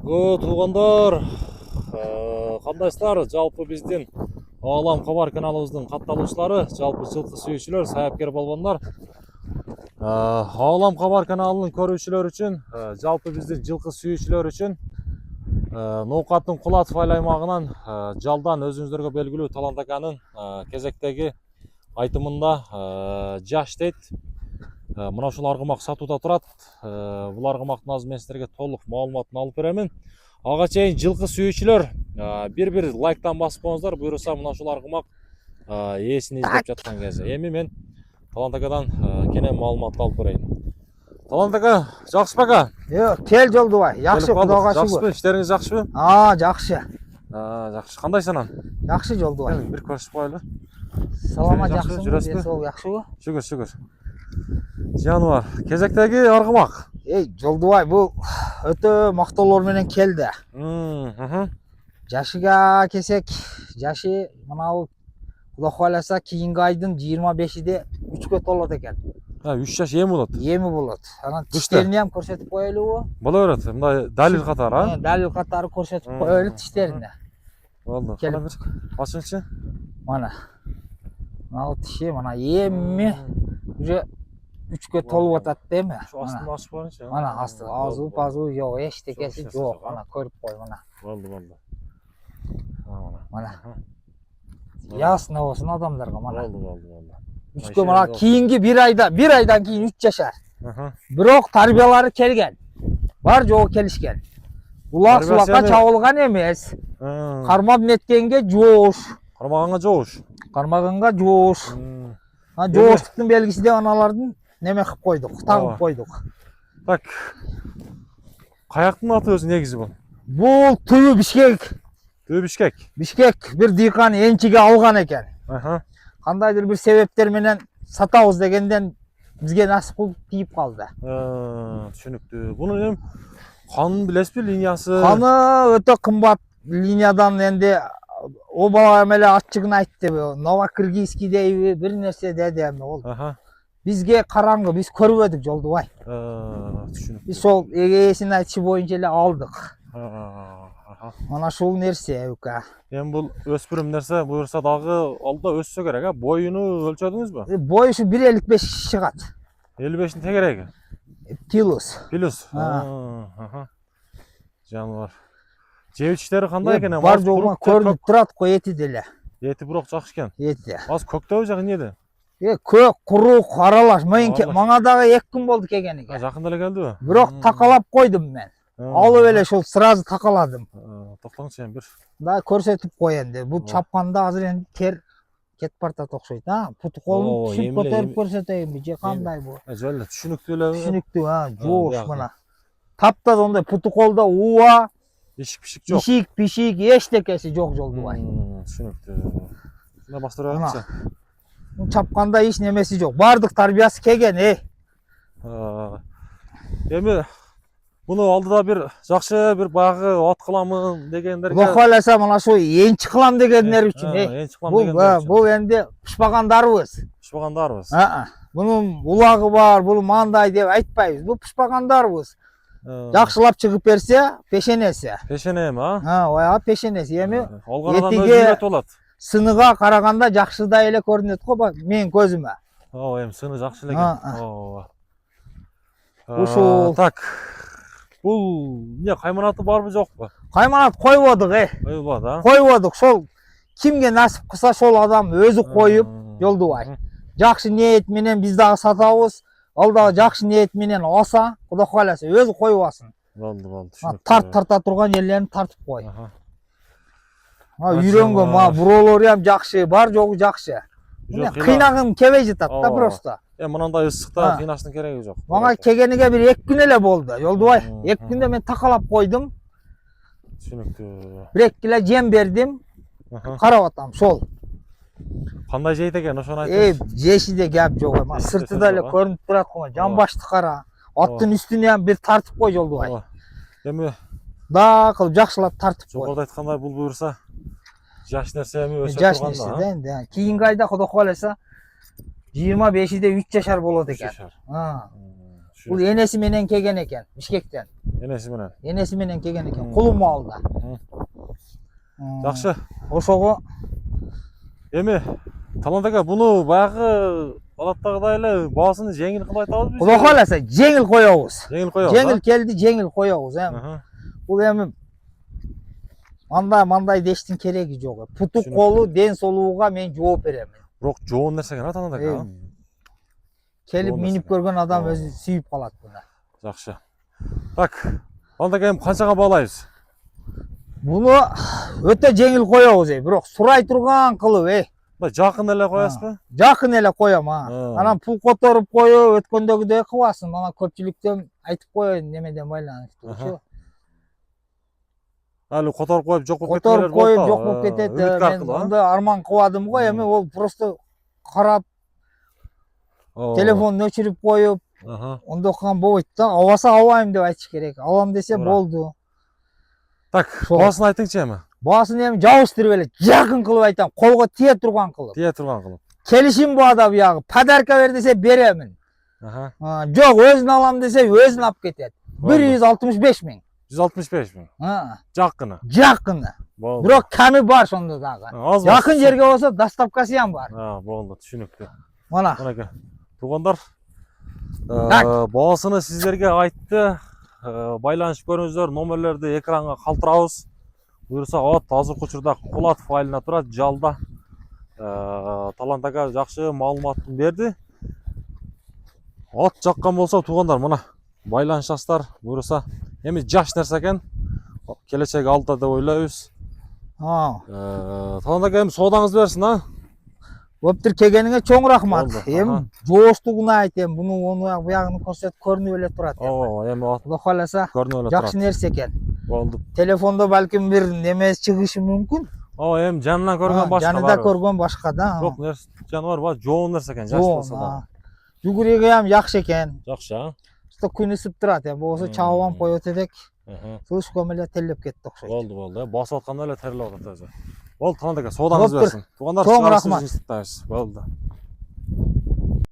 Туугандар, кандайсыздар? Жалпы биздин Алам Кабар каналыбыздын катталуучулары, жалпы жылкы сүйүүчүлөр, саяпкер болгондар. Алам Кабар каналынын көрүүчүлөр үчүн, жалпы биздин жылкы сүйүүчүлөр үчүн Ноокаттын Кулатов айыл аймагынан жалдан өзүңүздөргө белгилүү Талант аканын кезектеги айтымында жаш дейт. Мына ушул аргымак сатууда турат. Бул аргымактын азыр мен сиздерге толук маалыматын алып беремин. Ага чейин жылкы сүйүүчүлөр бир лайктан басып коюңуздар. Буюрса мына ушул аргымак ээсин издеп жаткан кезде. Эми мен Талант акадан кенен маалымат алып берейин. Талант ака, жакшысызбы ака? Кел Жолдубай. Жакшы, Кудайга шүгүр. Жакшысызбы? Иштериңиз жакшыбы? Жакшы. Жакшы. Кандайсың? Жакшы Жолдубай. Бир көрүшүп коелу. Салама, жакшымы? Жүрөсүзбү? Сол жакшыбы? Шүгүр. Жаныбар, кезектеги аргымак. Жолдубай, бул өтө мактоолор менен келди. Жашыга келсек, жашы мына Кудай кааласа кийинки айдын 25-де 3кө толот экен. 3 жаш эми болот. Эми болот. Анан тиштерин ham көрсөтүп коелубу? Боло берет. Мындай далил катары, Далил катары көрсөтүп коелу тиштерине. Болду. Ачыңчы? Мана. Мына тиши мана эми уже 3кө толуп атат деми. Астын ачып коюңчу. Мана асты азуу жок, эчтекеси жок. Мана көрүп кой мана. Болду. Мана. Ясно болсун адамдарга мана. Болду. 3кө мана кийинки бир айдан кийин 3 жашар. Бирок тарбиялары келген. Бар жогу келишкен. Улак сулакка чабылган эмес. Кармап неткенге жоош. Кармаганга жоош. Жооштуктун белгиси деп аналардын неме кылып койдук, тагып койдук. Так. Каяктын аты өзү негизи бул? Бул Түбү Бишкек. Бишкек бир дыйкан энчиге алган экен. Кандайдыр бир себептер менен сатабыз дегенден бизге насып кылып тийип калды. Түшүнүктүү. Бунун эми канын билесизби, линиясы? Каны өтө кымбат линиядан энди о бала эле ачыгын айтты. Новокиргизский дейби, бир нерсе деди эми ол. Бизге караңгы, биз көрбөдүк Жолдубай. Түшүнүктүү. Биз сол ээсинин айтышы боюнча эле алдык. Мана ушул нерсе өкө. Эми бул өспүрүм нерсе, буюрса дагы алда өссө керек, боюну өлчөдүңүзбү? Бою ушу 1.55 чыгат. 55-ин тегереги? Плюс. Жаныбар. Жеп ичтери кандай экен? Бар жогу көрүнүп турат го эти деле. Эти бирок жакшы экен. Эти. Азыр көктөбү жагы эмнеде? Көк, курук, аралаш. Мага дагы 2 күн болду келгениге. Жакында эле келдиби? Бирок такалап койдум мен. Алып эле ошол сразу такаладым. Токтоңчу эми бир. Да көрсөтүп кой энди. Бул чапканда азыр энди тер кетип бартат окшойт. Путу колун түшүп көтөрүп көрсөтөйүнбү же кандай бу? Жөн эле түшүнүктүү эле. Түшүнүктүү, жоош мына. Таптаз ондай путу колдо ууа, ишик жок. Ишик эчтекеси жок Жолдубай. Түшүнүктүү. Мына бастырабызчы. Чапканда эч немеси жок. Бардык тарбиясы келген, Эми буну алдыда бир жакшы бир багы ат кыламын дегендерге. Кудай кааласа мына ушу энчи кылам дегендер үчүн. Бул энди пышпагандарыбыз. Бунун улагы бар, бул мандай деп айтпайбыз. Бул пышпагандарыбыз. Жакшылап чыгып берсе, пешенеси. Пешенеби, пешенеси. Эми алганадан өзүнөт болот. Сыныга караганда жакшыдай эле көрүнөт го менин көзүмө. Эми сыны жакшы эле экен. Ушул так. Бул эмне кайманаты барбы жокпу? Кайманат койбодук, Койбодук. Сол кимге насип кылса шол адам өзү коюп, Жолдубай. Жакшы ниет менен биз дагы сатабыз. Ал дагы жакшы ниет менен алса, Кудай кааласа өзү коюп алсын. Болду. Тарта турган жерлерин тартып кой. Үйрөнгөн, буроолору ham жакшы, бар жогу жакшы. Кыйнагым келбей жатат да просто. Мынандай ысыкта кыйнаштын кереги жок. Мага келгениге бир 2 күн эле болду, Жолдубай. 2 күндө мен такалап койдум. Түшүнүктүү. Бир эле жем бердим. Карап атам, сол. Кандай жейт экен, ошону айтыңыз. Жешиде гап жок, сыртыда эле көрүнүп турат го, жамбашты кара. Аттын үстүнө ham бир тартып кой Жолдубай. Эми да кылып жакшылап тартып кой. Жогоруда айткандай бул буюрса жаш нерсе эми өсө турганда. Жаш нерсе да. Кийинки айда Кудай кааласа 25-де 3 жашар болот экен. Бул энеси менен келген экен Бишкектен. Энеси менен келген экен. Кулум малда. Жакшы. Ошого эми Талант ака, буну баягы адаттагыдай эле баасын жеңил кылып айтабызбы? Кудай кааласа жеңил коебуз. Жеңил келди, жеңил коебуз. Бул эми мандай дештин кереги жок. Путу колу ден соолугуга мен жооп берем. Бирок жоон нерсе экен Талант ака. Келип минип көргөн адам өзү сүйүп калат буну. Жакшы. Так, Талант ака, эми канчага баалайбыз? Буну өтө жеңил коебуз, бирок сурай турган кылып, Жакын эле коясызбы? Жакын эле коем, Анан пул которуп коюп өткөндөгүдөй кылбасын. Мана көпчүлүктөн айтып коеюн немеден байланыштуу. Али которуп коюп жок болуп кетет. Которуп коюп жок болуп кетет. Мен ондай арман кылбадым го, эми ол просто карап телефонун өчүрүп коюп, ондой кылган болбойт да. Абаса албайм деп айтыш керек. Алам десе болду. Так, баасын айтыңчы эми. Баасын эми жабыштырып эле, жакын кылып айтам, колго тие турган кылып. Келишим бар да буягы, подарка бер десе беремин. Жок, өзүн алам десе өзүн алып кетет. 165 миң. 165 миң. Жакыны. Жакыны. Бирок ками бар шондо дагы. Жакын жерге болсо доставкасы ham бар. Болду, түшүнүктүү. Мана. Туугандар, баасыны сиздерге айтты. Байланышып көрүңүздөр, номерлерди экранга калтырабыз. Буюрса ат азыркы учурда Кулат файлына турат, жалда. Талант ака жакшы маалыматын берди. Ат жаккан болсо туугандар, мына байланышасыздар. Буюрса эми жаш нерсе экен. Келечеги алда деп ойлойбуз. Талант ака, эми соодаңызды берсин, Өптүр келгениңе чоң рахмат. Эми жооштугуна айтем, буну буягын көрсөтүп көрүнүп эле турат. Эми Кудай кааласа жакшы нерсе экен. Болду. Телефондо балким бир немеси чыгышы мүмкүн. Эми жанынан көргөн башка бар. Жанында көргөн башка да. Жок, жаныбар бар, жоон нерсе экен, жаш болсо да. Жүгүрүгү ham жакшы экен. Жакшы, Просто күн ысып турат, болсо чабам коет элек. Слышком эле терлеп кетти окшойт. Болду. Басып атканда эле терлеп атат өзү. Болду, Талант ака, соодаңыз берсин. Туугандар, чоң рахмат. Болду.